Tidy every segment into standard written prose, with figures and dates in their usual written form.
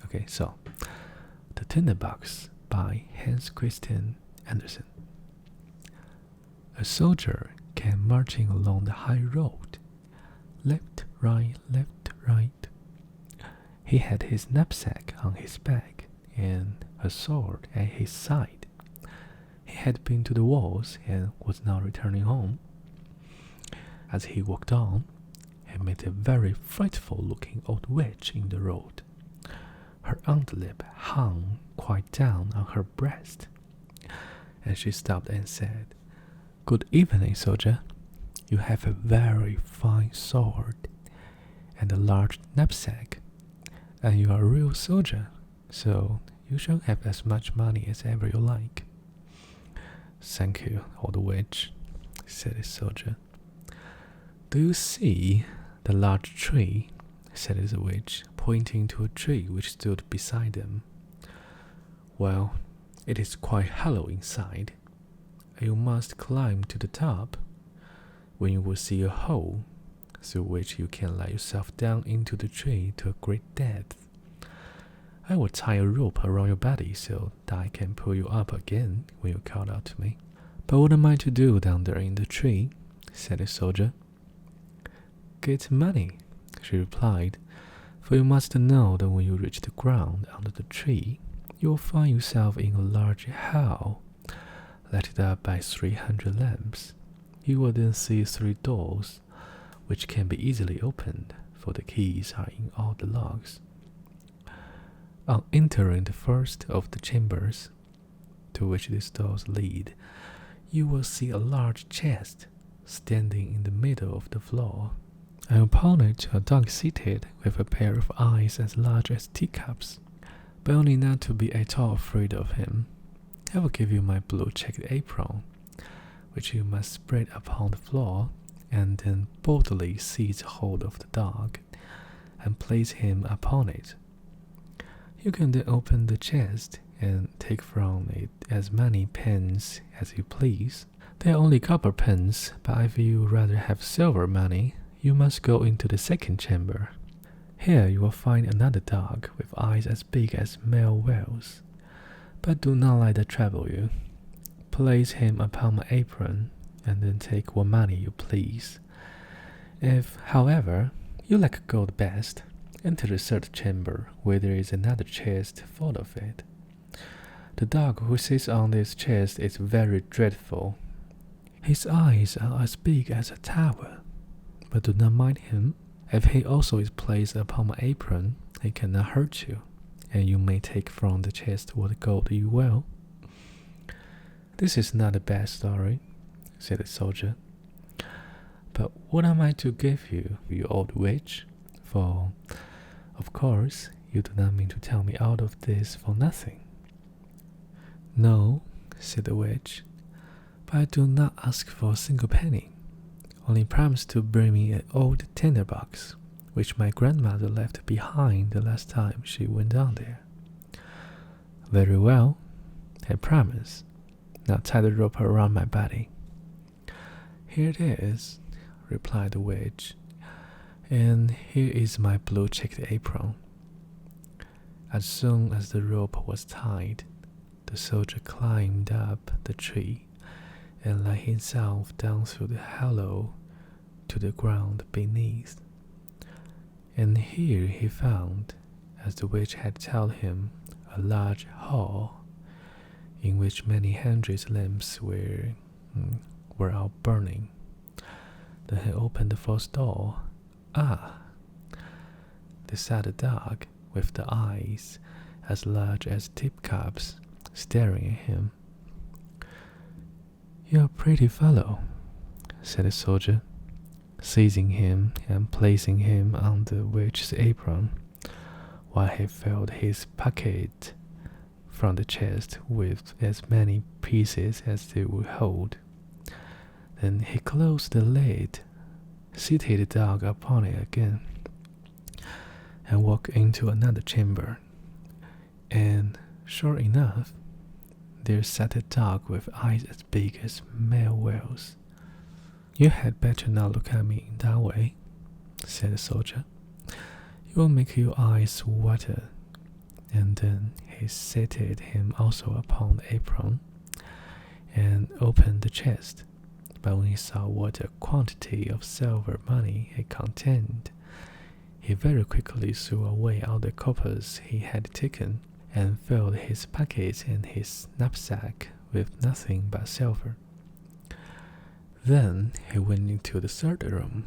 Okay, so The Tinderbox by Hans Christian Andersen. A soldier came marching along the high road, left, right, left, right. He had his knapsack on his back and a sword at his side. He had been to the wars and was now returning home. As he walked on, he met a very frightful-looking old witch in the road. Her underlip hung quite down on her breast, and she stopped and said, "Good evening, soldier. You have a very fine sword and a large knapsack, and you are a real soldier, so you shall have as much money as ever you like." "Thank you, old witch," said the soldier. "Do you see the large tree?" said the witch, pointing to a tree which stood beside them. "Well, it is quite hollow inside. You must climb to the top, when you will see a hole, through which you can let yourself down into the tree to a great depth. I will tie a rope around your body so that I can pull you up again when you call out to me." "But what am I to do down there in the tree?" said the soldier. "Get money," she replied, "for you must know that when you reach the ground under the tree, you will find yourself in a large hall, lighted up by 300 lamps. You will then see 3 doors, which can be easily opened, for the keys are in all the locks. On entering the first of the chambers, to which these doors lead, you will see a large chest standing in the middle of the floor, and upon it a dog seated with a pair of eyes as large as teacups, but only not to be at all afraid of him. I will give you my blue checked apron, which you must spread upon the floor, and then boldly seize hold of the dog, and place him upon it. You can then open the chest and take from it as many pence as you please. They are only copper pence, but if you rather have silver money, you must go into the second chamber. Here you will find another dog with eyes as big as male whales, but do not let that trouble you. Place him upon my apron, and then take what money you please. If, however, you like gold best, enter the third chamber, where there is another chest full of it. The dog who sits on this chest is very dreadful. His eyes are as big as a tower, but do not mind him. If he also is placed upon my apron, he cannot hurt you, and you may take from the chest what gold you will." "This is not a bad story," said the soldier. "But what am I to give you, you old witch? For, of course, you do not mean to tell me all of this for nothing." "No," said the witch, "but I do not ask for a single penny. Only promise to bring me an old tinderbox, which my grandmother left behind the last time she went down there." "Very well, I promise. Now tie the rope around my body." "Here it is," replied the witch, "and here is my blue checked apron." As soon as the rope was tied, the soldier climbed up the tree and let himself down through the hollow to the ground beneath. And here he found, as the witch had told him, a large hall, in which many hundred lamps were all burning. Then he opened the first door. Ah! There sat a dog with the eyes as large as teacups, staring at him. "You're a pretty fellow," said the soldier, seizing him and placing him on the witch's apron, while he filled his pocket from the chest with as many pieces as they would hold. Then he closed the lid, seated the dog upon it again, and walked into another chamber. And sure enough, there sat a dog with eyes as big as male whales. "You had better not look at me in that way," said the soldier. "It will make your eyes water. and then he seated him also upon the apron, and opened the chest. But when he saw what a quantity of silver money it contained, he very quickly threw away all the coppers he had taken, and filled his pockets and his knapsack with nothing but silver. Then he went into the third room,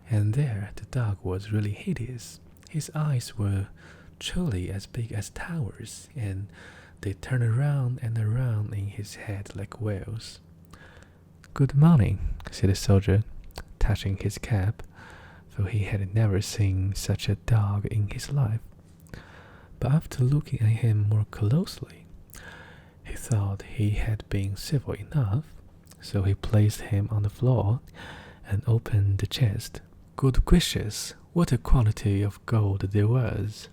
and there the dog was really hideous. His eyes were truly as big as towers, and they turned around and around in his head like wheels. "Good morning," said the soldier, touching his cap, for he had never seen such a dog in his life. But after looking at him more closely, he thought he had been civil enough, so he placed him on the floor and opened the chest. Good gracious, what a quantity of gold there was!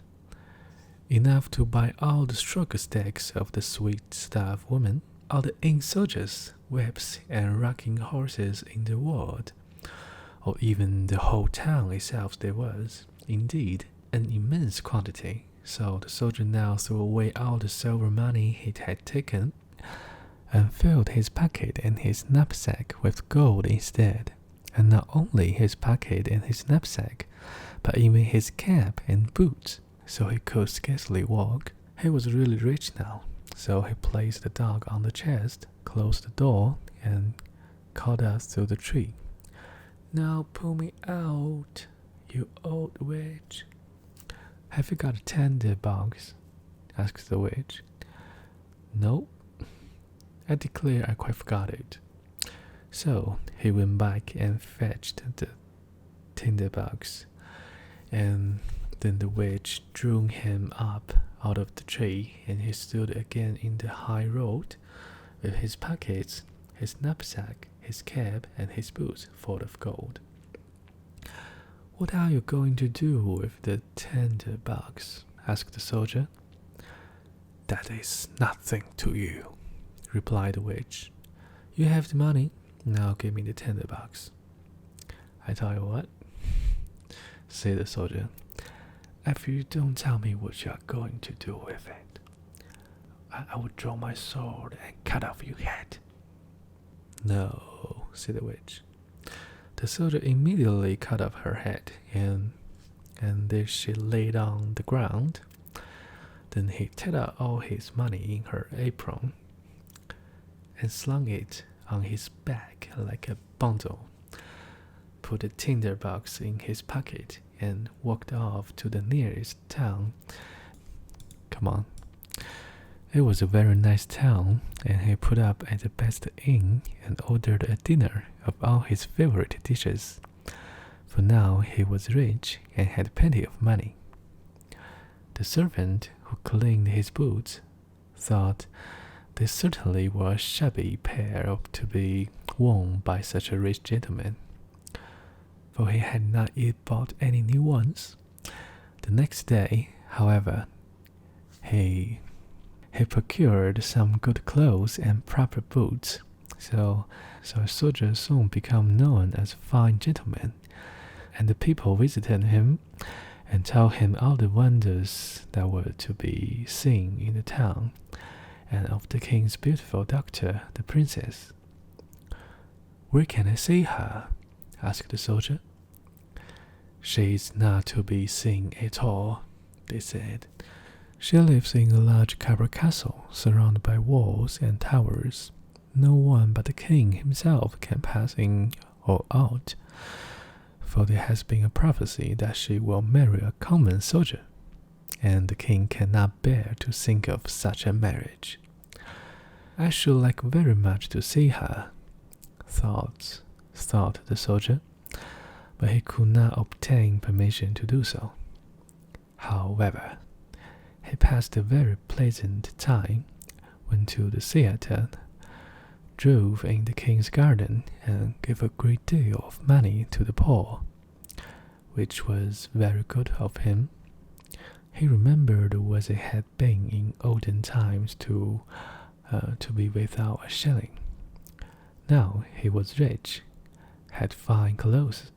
Enough to buy all the sugar sticks of the sweet stuff woman, all the ink soldiers, whips, and rocking horses in the world, or even the whole town itself there was, indeed, an immense quantity. So the soldier now threw away all the silver money he had taken, and filled his pocket and his knapsack with gold instead. And not only his pocket and his knapsack, but even his cap and boots, so he could scarcely walk. He was really rich now, so he placed the dog on the chest, closed the door, and called out through the tree, "Now pull me out, you old witch." "Have you got a tinderbox?" asked the witch. "No, I declare I quite forgot it." So he went back and fetched the tinderbox, and then the witch drew him up out of the tree, and he stood again in the high road, with his pockets, his knapsack, his cap, and his boots full of gold. "What are you going to do with the tinderbox?" asked the soldier. "That is nothing to you," replied the witch. "You have the money, now give me the tinderbox." "I tell you what," said the soldier, "if you don't tell me what you are going to do with it, I will draw my sword and cut off your head." "No," said the witch. The soldier immediately cut off her head, and there she laid on the ground. Then he took out all his money in her apron, and slung it on his back like a bundle, put the tinderbox in his pocket, and walked off to the nearest town. Come on. It was a very nice town, and he put up at the best inn and ordered a dinner of all his favorite dishes, for now he was rich and had plenty of money. The servant who cleaned his boots thought they certainly were a shabby pair to be worn by such a rich gentleman, for he had not yet bought any new ones. The next day, however, he procured some good clothes and proper boots, so a soldier soon became known as a fine gentleman, and the people visited him and told him all the wonders that were to be seen in the town, and of the king's beautiful daughter, the princess. "Where can I see her?" asked the soldier. "She is not to be seen at all," they said. "She lives in a large covered castle surrounded by walls and towers. No one but the king himself can pass in or out, for there has been a prophecy that she will marry a common soldier, and the king cannot bear to think of such a marriage. I should like very much to see her," thought the soldier, but he could not obtain permission to do so. However, he passed a very pleasant time, went to the theater, drove in the king's garden, and gave a great deal of money to the poor, which was very good of him. He remembered what it had been in olden times to be without a shilling. Now he was rich, had fine clothes,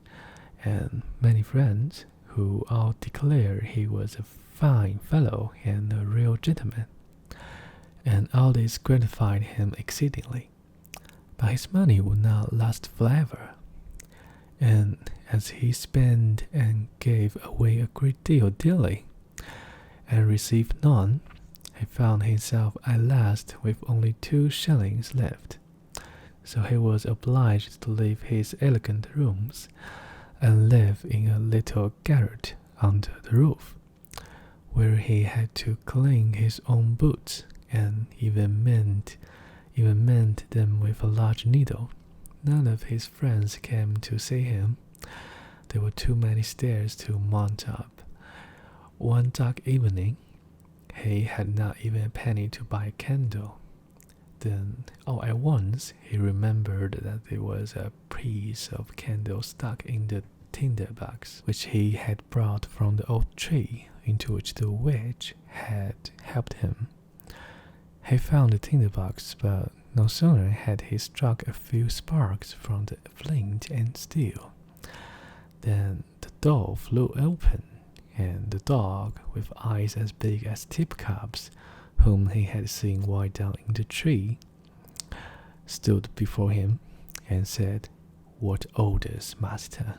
and many friends who all declared he was a fine fellow and a real gentleman, and all this gratified him exceedingly. But his money would not last forever, and as he spent and gave away a great deal daily, and received none, he found himself at last with only 2 shillings left. So he was obliged to leave his elegant rooms and live in a little garret under the roof, where he had to clean his own boots and even mend them with a large needle. None of his friends came to see him. There were too many stairs to mount up. One dark evening, he had not even a penny to buy a candle. Then, all at once, he remembered that there was a piece of candle stuck in the tinderbox, which he had brought from the old tree, into which the witch had helped him. He found the tinderbox, but no sooner had he struck a few sparks from the flint and steel than the door flew open, and the dog, with eyes as big as teacups, whom he had seen while down in the tree, stood before him and said, "What orders, master?"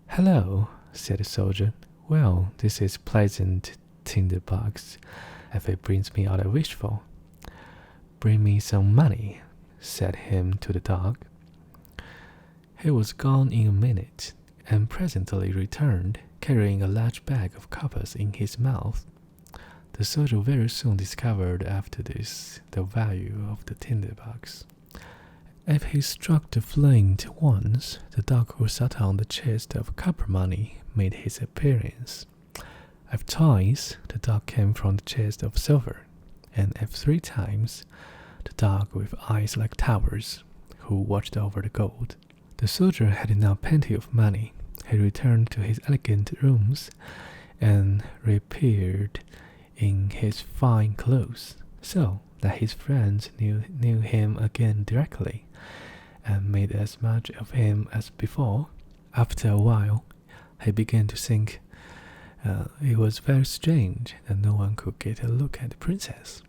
"Hello," said the soldier. "Well, this is pleasant tinderbox, if it brings me all I wish for." "Bring me some money," said him to the dog. He was gone in a minute, and presently returned, carrying a large bag of coppers in his mouth. The soldier very soon discovered after this the value of the tinderbox. If he struck the flint once, the dog who sat on the chest of copper money made his appearance. If twice, the dog came from the chest of silver, and if 3 times, the dog with eyes like towers, who watched over the gold. The soldier had now plenty of money. He returned to his elegant rooms, and reappeared in his fine clothes, so that his friends knew him again directly, and made as much of him as before. After a while, he began to think it was very strange that no one could get a look at the princess.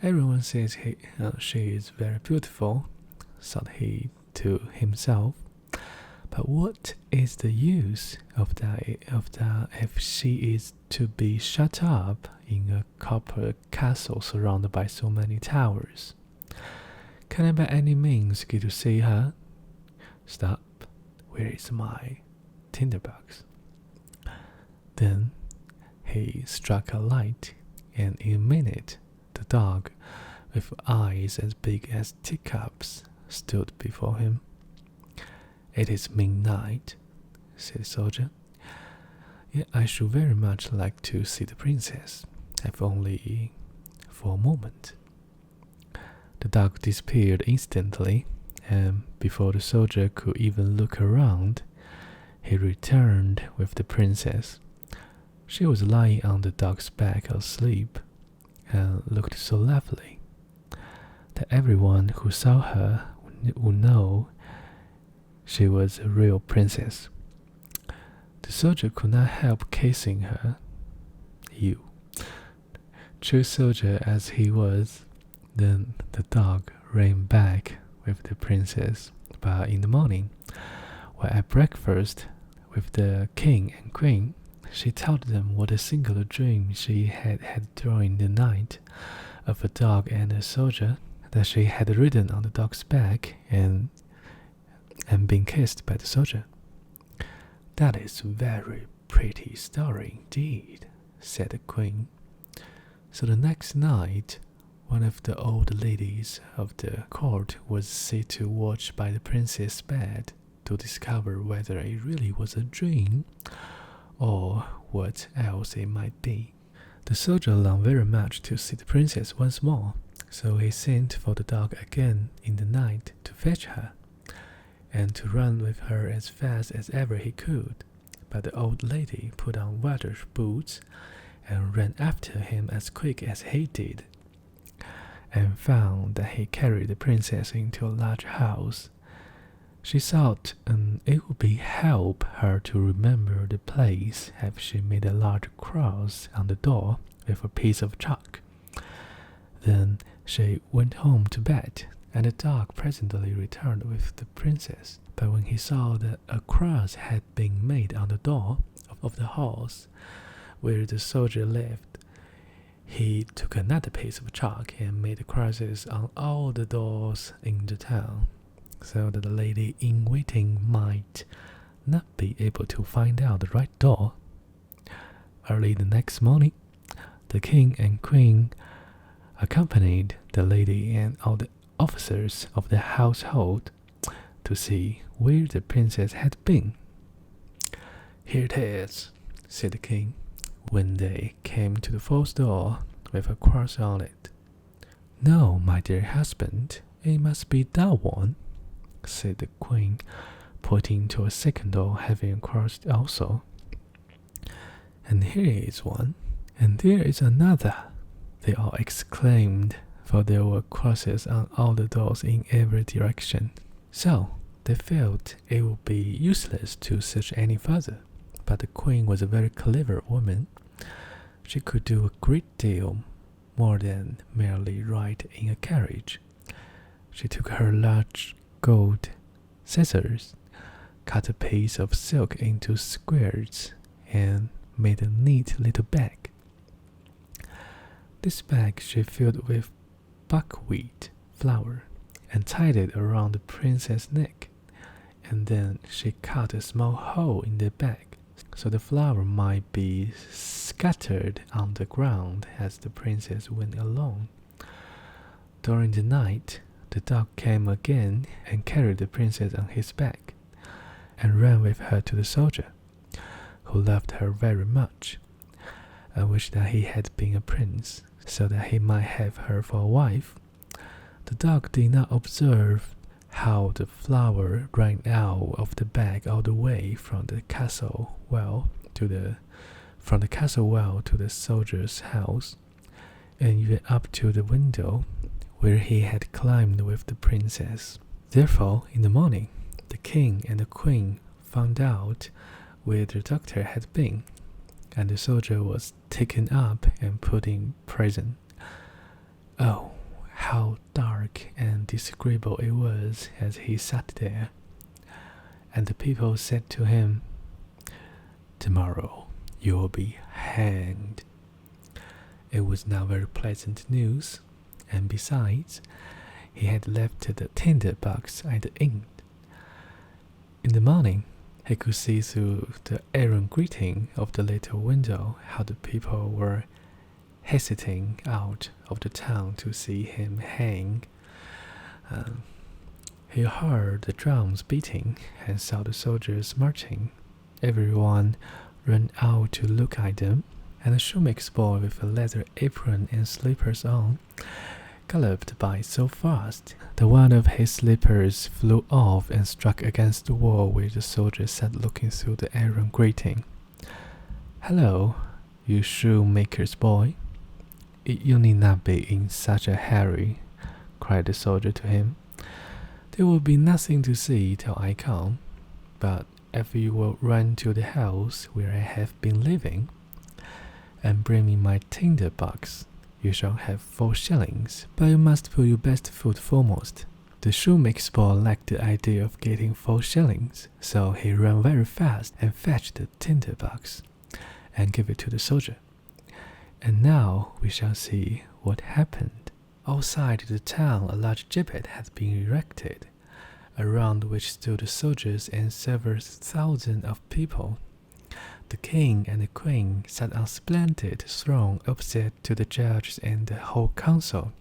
"Everyone says she is very beautiful," thought he to himself. "But what is the use of that if she is to be shut up in a copper castle surrounded by so many towers? Can I by any means get to see her? Stop, where is my tinderbox?" Then he struck a light, and in a minute the dog, with eyes as big as teacups, stood before him. "It is midnight," said the soldier. "Yet I should very much like to see the princess, if only for a moment." The dog disappeared instantly, and before the soldier could even look around, he returned with the princess. She was lying on the dog's back asleep, and looked so lovely that everyone who saw her would know she was a real princess. The soldier could not help kissing her. You, true soldier as he was, then the dog ran back with the princess. But in the morning, while at breakfast with the king and queen, she told them what a singular dream she had had during the night, of a dog and a soldier, that she had ridden on the dog's back and been kissed by the soldier. "That is a very pretty story indeed," said the queen. So the next night, one of the old ladies of the court was set to watch by the princess's bed to discover whether it really was a dream or what else it might be. The soldier longed very much to see the princess once more, so he sent for the dog again in the night to fetch her, and to run with her as fast as ever he could. But the old lady put on water boots and ran after him as quick as he did, and found that he carried the princess into a large house. She thought it would be help her to remember the place if she made a large cross on the door with a piece of chalk. Then she went home to bed, and the dog presently returned with the princess. But when he saw that a cross had been made on the door of the house where the soldier lived, he took another piece of chalk and made crosses on all the doors in the town, so that the lady in waiting might not be able to find out the right door. Early the next morning, the king and queen accompanied the lady and all the officers of the household to see where the princess had been. "Here it is," said the king, when they came to the false door with a cross on it. "No, my dear husband, it must be that one," said the queen, pointing to a second door having a cross also. "And here is one, and there is another," they all exclaimed, for there were crosses on all the doors in every direction. So they felt it would be useless to search any further. But the queen was a very clever woman. She could do a great deal more than merely ride in a carriage. She took her large gold scissors, cut a piece of silk into squares, and made a neat little bag. This bag she filled with buckwheat flour and tied it around the princess's neck, and then she cut a small hole in the bag so the flour might be scattered on the ground as the princess went along. During the night, the dog came again and carried the princess on his back, and ran with her to the soldier, who loved her very much, and wished that he had been a prince, so that he might have her for a wife. The dog did not observe how the flour ran out of the bag all the way from the castle well to the soldier's house, and even up to the window where he had climbed with the princess. Therefore, in the morning, the king and the queen found out where the doctor had been, and the soldier was taken up and put in prison. Oh, how dark and disagreeable it was as he sat there. And the people said to him, "Tomorrow you will be hanged." It was not very pleasant news, and besides, he had left the Tinderbox at the inn. In the morning, he could see through the iron grating of the little window how the people were hastening out of the town to see him hang. He heard the drums beating and saw the soldiers marching. Everyone ran out to look at them, and a shoemaker's boy with a leather apron and slippers on galloped by so fast that one of his slippers flew off and struck against the wall where the soldier sat looking through the iron grating. "Hello, you shoemaker's boy. You need not be in such a hurry," cried the soldier to him. "There will be nothing to see till I come, but if you will run to the house where I have been living, and bring me my Tinderbox, you shall have 4 shillings, but you must put your best foot foremost." The shoemaker's boy liked the idea of getting 4 shillings, so he ran very fast and fetched the Tinderbox, and gave it to the soldier. And now we shall see what happened. Outside the town, a large gibbet had been erected, around which stood the soldiers and several thousand of people. The king and the queen sat on a splendid throne opposite to the judges and the whole council.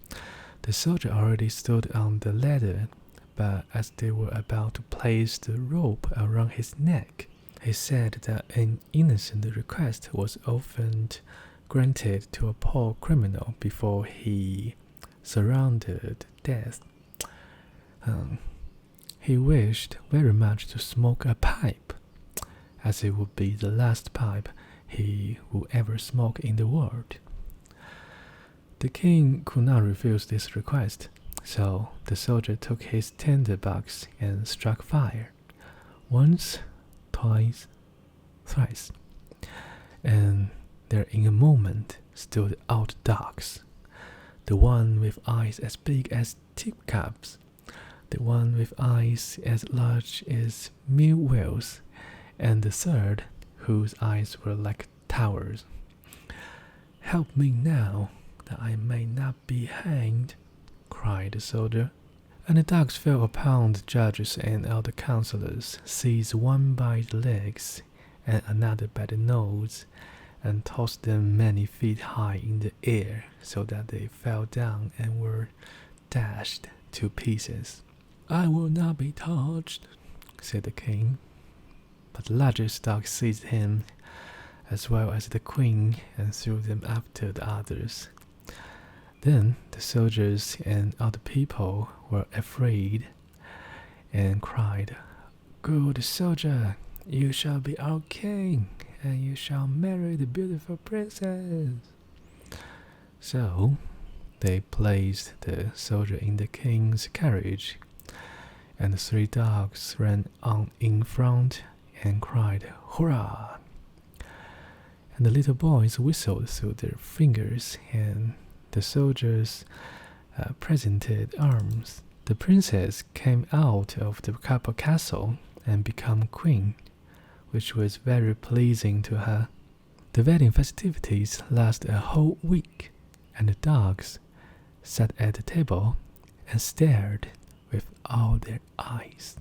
The soldier already stood on the ladder, but as they were about to place the rope around his neck, he said that an innocent request was often granted to a poor criminal before he surrounded death. He wished very much to smoke a pipe, as it would be the last pipe he would ever smoke in the world. The king could not refuse this request, So the soldier took his tinderbox and struck fire. Once, twice, thrice. And there in a moment stood out dogs. The one with eyes as big as teacups, the one with eyes as large as mill wheels, and the third whose eyes were like towers. "Help me now, that I may not be hanged," cried the soldier. And the dogs fell upon the judges and elder councillors, seized one by the legs and another by the nose, and tossed them many feet high in the air, so that they fell down and were dashed to pieces. "I will not be touched," said the king. But the largest dog seized him, as well as the queen, and threw them after the others. Then the soldiers and other people were afraid, and cried, "Good soldier, you shall be our king, and you shall marry the beautiful princess." So they placed the soldier in the king's carriage, and the three dogs ran on in front and cried, "Hurrah!" And the little boys whistled through their fingers, and the soldiers presented arms. The princess came out of the couple castle and became queen, which was very pleasing to her. The wedding festivities lasted a whole week, and the dogs sat at the table and stared with all their eyes.